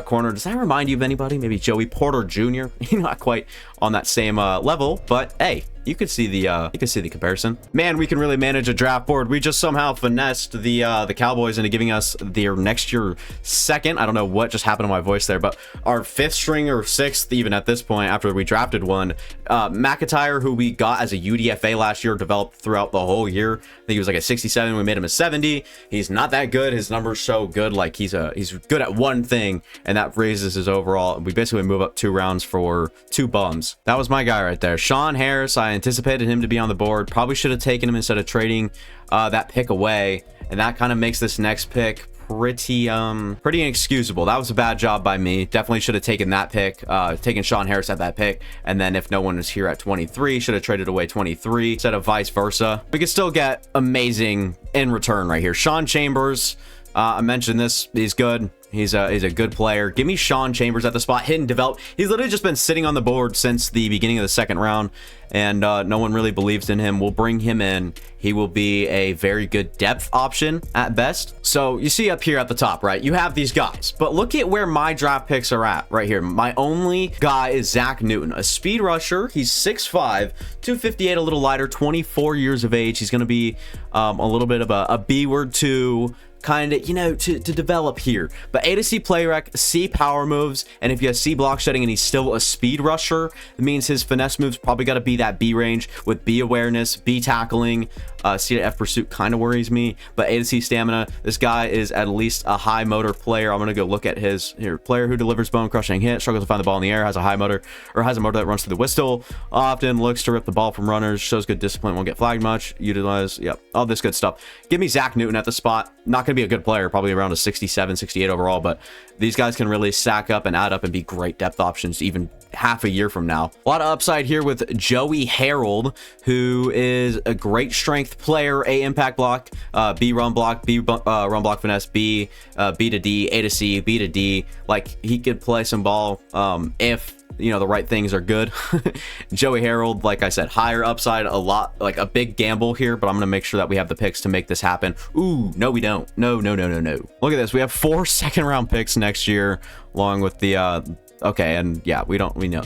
[SPEAKER 1] corner. Does that remind you of anybody? Maybe Joey Porter Jr. Not quite on that same level, but hey, you could see the comparison. Man, we can really manage a draft board. We just somehow finessed the Cowboys into giving us their next year second. I don't know what just happened to my voice there, but our 5th string or 6th, even at this point, after we drafted one. McIntyre, who we got as a UDFA last year, developed throughout the whole year. I think he was like a 67. We made him a 70. He's not that good. His numbers so good. Like he's good at one thing, and that raises his overall. We basically move up 2 rounds for 2 bums. That was my guy right there. Sean Harris. I anticipated him to be on the board. Probably should have taken him instead of trading that pick away, and that kind of makes this next pick pretty inexcusable. That was a bad job by me. Definitely should have taken that pick, taken Sean Harris at that pick, and then if no one is here at 23, should have traded away 23 instead of vice versa. We could still get amazing in return right here. Sean Chambers, I mentioned this, he's good. He's a good player. Give me Sean Chambers at the spot. Hidden develop. He's literally just been sitting on the board since the beginning of the second round, and no one really believes in him. We'll bring him in. He will be a very good depth option at best. So you see up here at the top, right? You have these guys, but look at where my draft picks are at right here. My only guy is Zach Newton, a speed rusher. He's 6'5", 258, a little lighter, 24 years of age. He's going to be a little bit of a B word too, kind of, you know, to develop here. But A to C play rec, C power moves, and if you have C block shedding and he's still a speed rusher, it means his finesse moves probably got to be that B range with B awareness, B tackling. C to F pursuit kind of worries me, but A to C stamina. This guy is at least a high motor player. I'm gonna go look at his player who delivers bone crushing hit, struggles to find the ball in the air, has a high motor, or has a motor that runs through the whistle, often looks to rip the ball from runners, shows good discipline, won't get flagged much, utilize, yep, all this good stuff. Give me Zach Newton at the spot. Not gonna be a good player, probably around a 67, 68 overall, but these guys can really stack up and add up and be great depth options even half a year from now. A lot of upside here with Joey Harold, who is a great strength player. A impact block, B run block, B run block finesse, B to D, A to C, B to D. Like, he could play some ball if, you know, the right things are good. Joey Harold, like I said, higher upside, a lot, like a big gamble here, but I'm gonna make sure that we have the picks to make this happen. Ooh, no, we don't. No. Look at this. We have 4 second-round picks next year, along with the okay, and yeah, we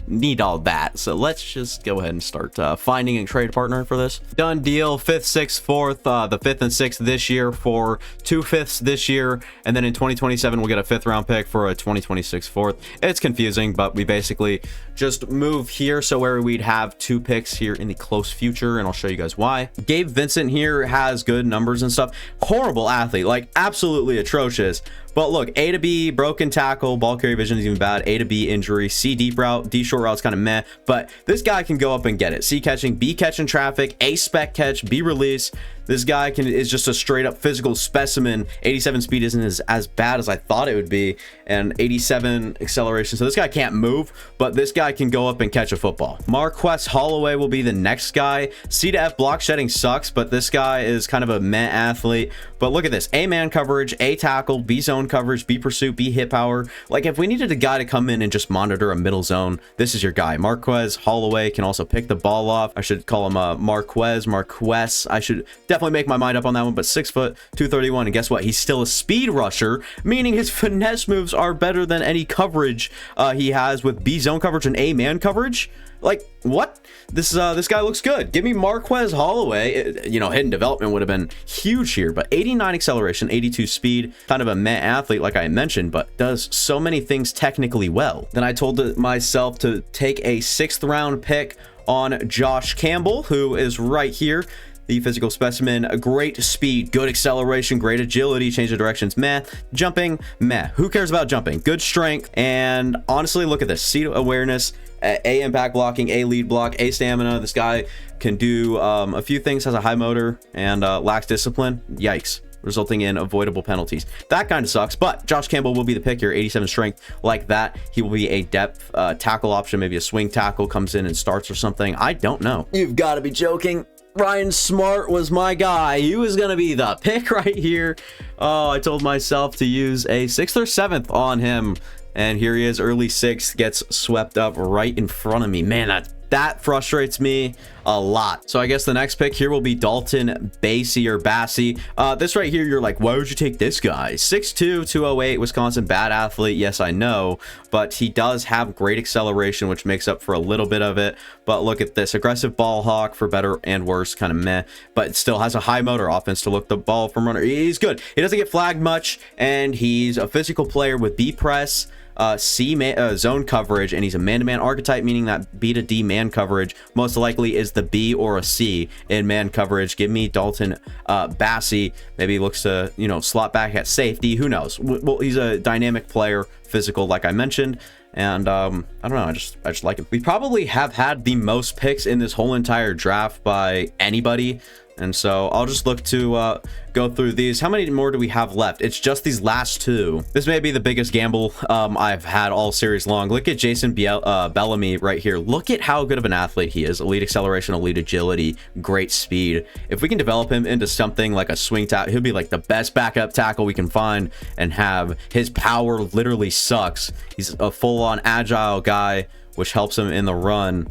[SPEAKER 1] need all that. So let's just go ahead and start finding a trade partner for this. Done deal. 5th, 6th, 4th, the 5th and 6th this year for 2 5ths this year, and then in 2027 we'll get a 5th round pick for a 2026 4th. It's confusing, but we basically just move here so where we'd have 2 picks here in the close future, and I'll show you guys why. Gabe Vincent here has good numbers and stuff. Horrible athlete, like absolutely atrocious. But look, A to B, broken tackle, ball carry vision is even bad. A to B, injury. C, deep route. D, short route's kind of meh. But this guy can go up and get it. C, catching. B, catching traffic. A, spec catch. B, release. This guy is just a straight up physical specimen. 87 speed isn't as bad as I thought it would be, and 87 acceleration. So this guy can't move, but this guy can go up and catch a football. Marquess Holloway will be the next guy. C to F block shedding sucks, but this guy is kind of a meh athlete. But look at this: A man coverage, A tackle, B zone coverage, B pursuit, B hit power. Like, if we needed a guy to come in and just monitor a middle zone, this is your guy. Marquess Holloway can also pick the ball off. I should call him Marquess. I should definitely make my mind up on that one, but 6 foot 231, and guess what? He's still a speed rusher, meaning his finesse moves are better than any coverage he has with B zone coverage and A man coverage. Like, what? This guy looks good. Give me Marquess Holloway. You know, hidden development would have been huge here, but 89 acceleration, 82 speed, kind of a meh athlete like I mentioned, but does so many things technically well. Then I told myself to take a 6th round pick on Josh Campbell, who is right here. The physical specimen, a great speed, good acceleration, great agility, change of directions, meh. Jumping, meh. Who cares about jumping? Good strength, and honestly, look at this. C awareness, A impact blocking, A lead block, A stamina. This guy can do a few things, has a high motor, and lacks discipline. Yikes. Resulting in avoidable penalties. That kind of sucks, but Josh Campbell will be the pick here. 87 strength, like that. He will be a depth tackle option, maybe a swing tackle, comes in and starts or something. I don't know. You've got to be joking. Ryan Smart was my guy. He was going to be the pick right here. Oh, I told myself to use a 6th or 7th on him, and here he is, early 6th, gets swept up right in front of me. Man, that frustrates me a lot. So I guess the next pick here will be Dalton Bassey or Bassey. This right here, you're like, why would you take this guy? 6'2", 208, Wisconsin, bad athlete. Yes, I know, but he does have great acceleration, which makes up for a little bit of it. But look at this, aggressive ball hawk for better and worse, kind of meh, but still has a high motor offense to look the ball from runner. He's good. He doesn't get flagged much, and he's a physical player with B press, C zone coverage, and he's a man-to-man archetype, meaning that B to D man coverage most likely is the B or a C in man coverage. Give me Dalton Bassey. Maybe he looks to, you know, slot back at safety. Who knows? Well, he's a dynamic player, physical, like I mentioned. And I don't know, I just like him. We probably have had the most picks in this whole entire draft by anybody. And so I'll just look to go through these. How many more do we have left? It's just these last two. This may be the biggest gamble I've had all series long. Look at Jason Bellamy right here. Look at how good of an athlete he is. Elite acceleration, elite agility, great speed. If we can develop him into something like a swing tackle, he'll be like the best backup tackle we can find and have. His power literally sucks. He's a full-on agile guy, which helps him in the run.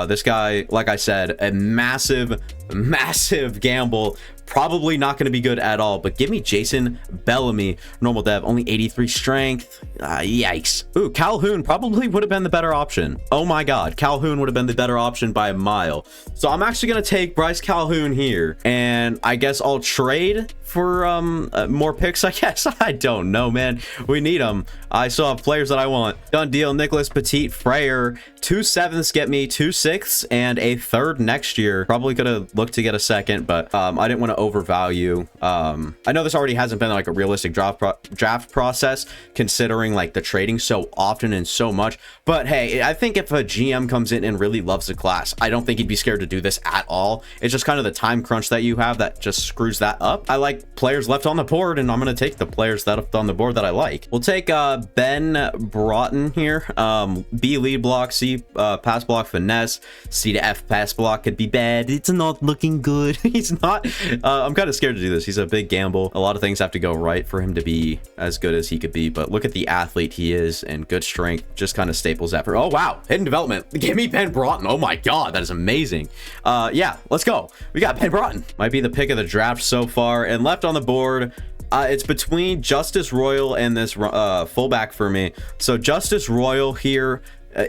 [SPEAKER 1] This guy, like I said, a massive gamble. Probably not going to be good at all, but give me Jason Bellamy, normal dev, only 83 strength. Yikes. Ooh, Calhoun probably would have been the better option. Oh my god, Calhoun would have been the better option by a mile. So I'm actually going to take Bryce Calhoun here, and I guess I'll trade for more picks, I guess. I don't know, man. We need them. I still have players that I want. Done deal. Nicholas Petit Freyer, 2 7ths get me 2 6ths and a 3rd next year. Probably could have looked to get a 2nd, but I didn't want to overvalue. I know this already hasn't been like a realistic draft process, considering like the trading so often and so much. But hey, I think if a GM comes in and really loves the class, I don't think he'd be scared to do this at all. It's just kind of the time crunch that you have that just screws that up. I like players left on the board, and I'm going to take the players that left on the board that I like. We'll take Ben Broughton here. B lead block, C pass block, finesse, C to F pass block could be bad. It's not looking good. He's not. I'm kind of scared to do this. He's a big gamble. A lot of things have to go right for him to be as good as he could be, but look at the athlete he is, and good strength just kind of staples that for. Oh wow, hidden development. Give me Ben Broughton. Oh my god, that is amazing. Yeah, let's go. We got Ben Broughton. Might be the pick of the draft so far, and left on the board, it's between Justice Royal and this fullback for me. So Justice Royal here,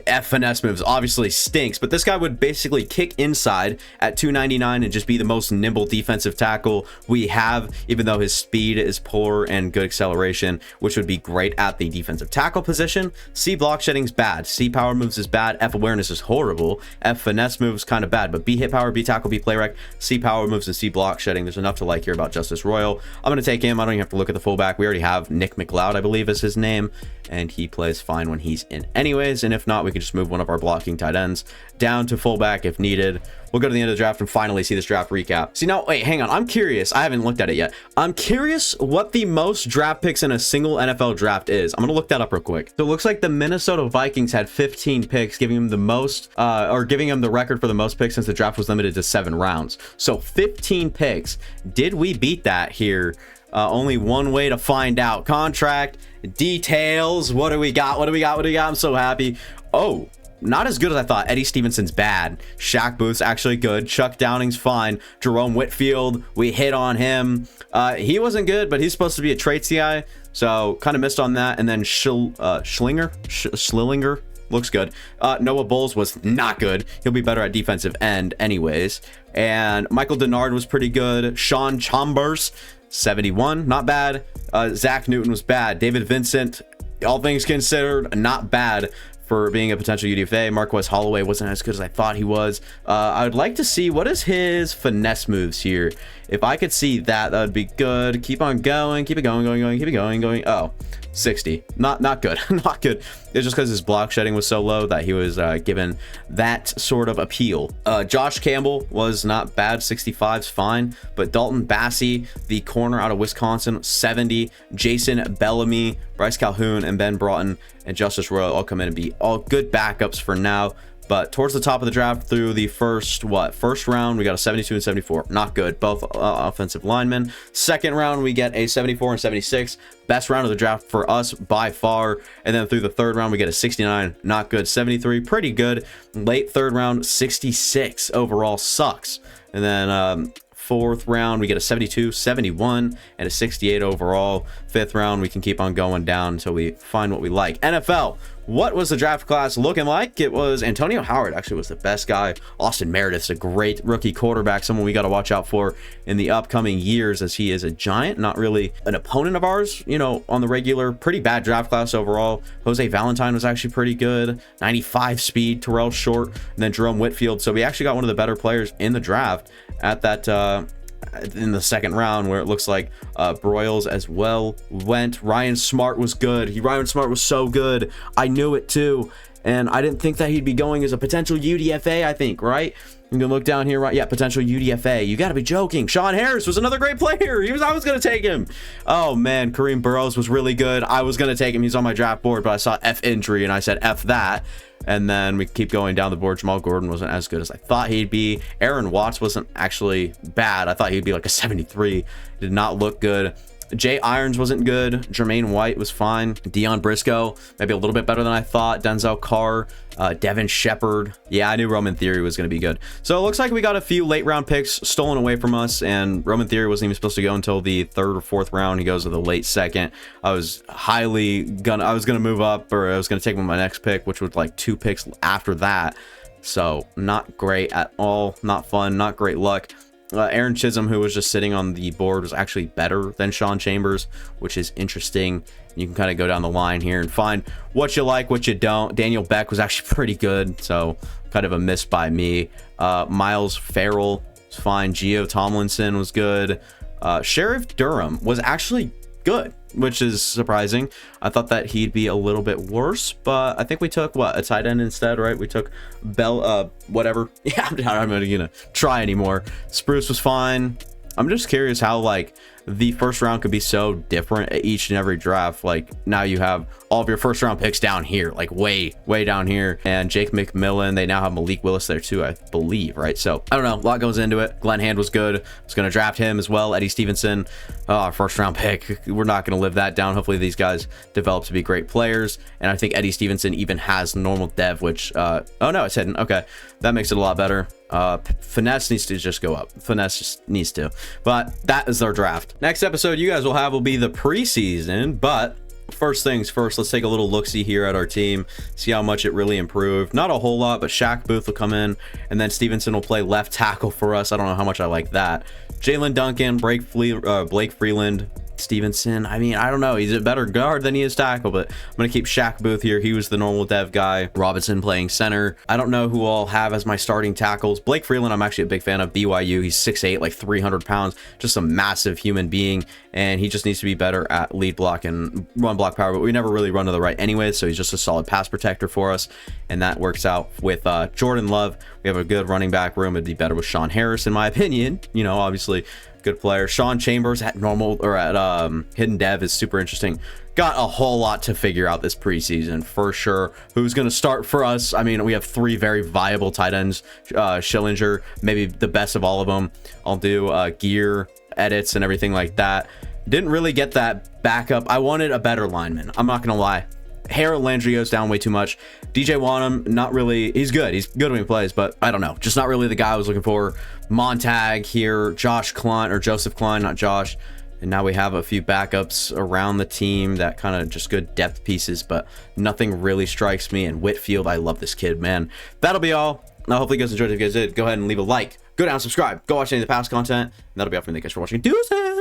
[SPEAKER 1] F finesse moves obviously stinks, but this guy would basically kick inside at 299 and just be the most nimble defensive tackle we have, even though his speed is poor and good acceleration, which would be great at the defensive tackle position. C block shedding's bad, C power moves is bad, F awareness is horrible, F finesse moves kind of bad, but B hit power, B tackle, B play rec, C power moves, and C block shedding. There's enough to like here about Justice Royal. I'm going to take him. I don't even have to look at the fullback. We already have Nick McLeod, I believe is his name, and he plays fine when he's in anyways, and if not, we can just move one of our blocking tight ends down to fullback if needed. We'll go to the end of the draft and finally see this draft recap. See, now, wait, hang on. I'm curious. I haven't looked at it yet. I'm curious what the most draft picks in a single NFL draft is. I'm going to look that up real quick. So it looks like the Minnesota Vikings had 15 picks, giving them the most, or giving them the record for the most picks since the draft was limited to 7 rounds. So 15 picks. Did we beat that here? Only one way to find out. Contract details. What do we got? What do we got? What do we got? I'm so happy. Oh, not as good as I thought. Eddie Stevenson's bad. Shaq Booth's actually good. Chuck Downing's fine. Jerome Whitfield, we hit on him. He wasn't good, but he's supposed to be a traits guy, so kind of missed on that. And then Schillinger looks good. Noah Bowles was not good. He'll be better at defensive end anyways. And Michael Denard was pretty good. Sean Chambers, 71, not bad. Zach Newton was bad. David Vincent, all things considered, not bad for being a potential UDFA. Marquez Holloway wasn't as good as I thought he was. I would like to see what is his finesse moves here. If I could see that, that would be good. Keep on going, keep it going, keep it going. Oh, 60. Not good. Not good. It's just because his block shedding was so low that he was given that sort of appeal. Josh Campbell was not bad. 65's fine. But Dalton Bassey, the corner out of Wisconsin, 70. Jason Bellamy, Bryce Calhoun, and Ben Broughton and Justice Royal all come in and be all good backups for now. But towards the top of the draft through the first round, we got a 72 and 74. Not good. Both offensive linemen. Second round, we get a 74 and 76. Best round of the draft for us by far. And then through the third round, we get a 69. Not good. 73. Pretty good. Late third round, 66 overall. Sucks. And then fourth round, we get a 72, 71, and a 68 overall. Fifth round, we can keep on going down until we find what we like. NFL. What was the draft class looking like? It was Antonio Howard actually was the best guy. Austin Meredith's a great rookie quarterback, someone we got to watch out for in the upcoming years as he is a giant, not really an opponent of ours, you know, on the regular. Pretty bad draft class overall. Jose Valentine was actually pretty good. 95 speed, Terrell Short, and then Jerome Whitfield. So we actually got one of the better players in the draft at that in the second round, where it looks like Broyles as well went. Ryan Smart was good. Ryan Smart was so good. I knew it too. And I didn't think that he'd be going as a potential UDFA, I think, right? You can look down here, right? Yeah, potential UDFA. You got to be joking. Sean Harris was another great player. I was going to take him. Oh, man. Kareem Burrows was really good. I was going to take him. He's on my draft board, but I saw F injury, and I said F that. And then we keep going down the board. Jamal Gordon wasn't as good as I thought he'd be. Aaron Watts wasn't actually bad. I thought he'd be like a 73. Did not look good. Jay Irons wasn't good. Jermaine White was fine. Deion Briscoe, maybe a little bit better than I thought. Denzel Carr, Devin Shepard. Yeah, I knew Roman Theory was going to be good. So it looks like we got a few late round picks stolen away from us, and Roman Theory wasn't even supposed to go until the 3rd or 4th round. He goes to the late 2nd. I was gonna move up, or I was gonna take him with my next pick, which was like 2 picks after that. So not great at all. Not fun. Not great luck. Aaron Chisholm, who was just sitting on the board, was actually better than Sean Chambers, which is interesting. You can kind of go down the line here and find what you like, what you don't. Daniel Beck was actually pretty good, so kind of a miss by me. Miles Farrell was fine. Gio Tomlinson was good. Sheriff Durham was actually good, which is surprising. I thought that he'd be a little bit worse, but I think we took a tight end instead, right? We took Bell, whatever. Yeah, I'm not gonna try anymore. Spruce was fine. I'm just curious how like the first round could be so different at each and every draft. Like now you have all of your first round picks down here, like way down here, and Jake McMillan. They now have Malik Willis there too, I believe, right? So I don't know, a lot goes into it. Glenn Hand was good. I was gonna draft him as well. Eddie Stevenson, our first round pick. We're not gonna live that down. Hopefully these guys develop to be great players, and I think Eddie Stevenson even has normal dev, which oh no, it's hidden. Okay, that makes it a lot better. Finesse needs to just go up. Finesse just needs to. But that is our draft. Next episode you guys will be the preseason, but first things first, let's take a little look-see here at our team, see how much it really improved. Not a whole lot, but Shaq Booth will come in, and then Stevenson will play left tackle for us. I don't know how much I like that. Jalen Duncan, Blake Freeland, Stevenson. I mean, I don't know. He's a better guard than he is tackle, but I'm going to keep Shaq Booth here. He was the normal dev guy. Robinson playing center. I don't know who I'll have as my starting tackles. Blake Freeland, I'm actually a big fan of. BYU. He's 6'8", like 300 pounds. Just a massive human being, and he just needs to be better at lead block and run block power, but we never really run to the right anyway, so he's just a solid pass protector for us, and that works out with Jordan Love. We have a good running back room. It'd be better with Sean Harris, in my opinion. You know, obviously good player. Sean Chambers at normal or at hidden dev is super interesting. Got a whole lot to figure out this preseason for sure. Who's going to start for us? I mean, we have 3 very viable tight ends. Schillinger, maybe the best of all of them. I'll do gear edits and everything like that. Didn't really get that backup. I wanted a better lineman. I'm not going to lie. Harold Landry goes down way too much. DJ Wanham, not really. He's good. He's good when he plays, but I don't know. Just not really the guy I was looking for. Montag here. Josh Klein, or Joseph Klein, not Josh. And now we have a few backups around the team that kind of just good depth pieces, but nothing really strikes me. And Whitfield, I love this kid, man. That'll be all. Now, hopefully you guys enjoyed it. If you guys did, go ahead and leave a like. Go down, subscribe. Go watch any of the past content. And that'll be all from me. Thank you guys for watching. Deuces!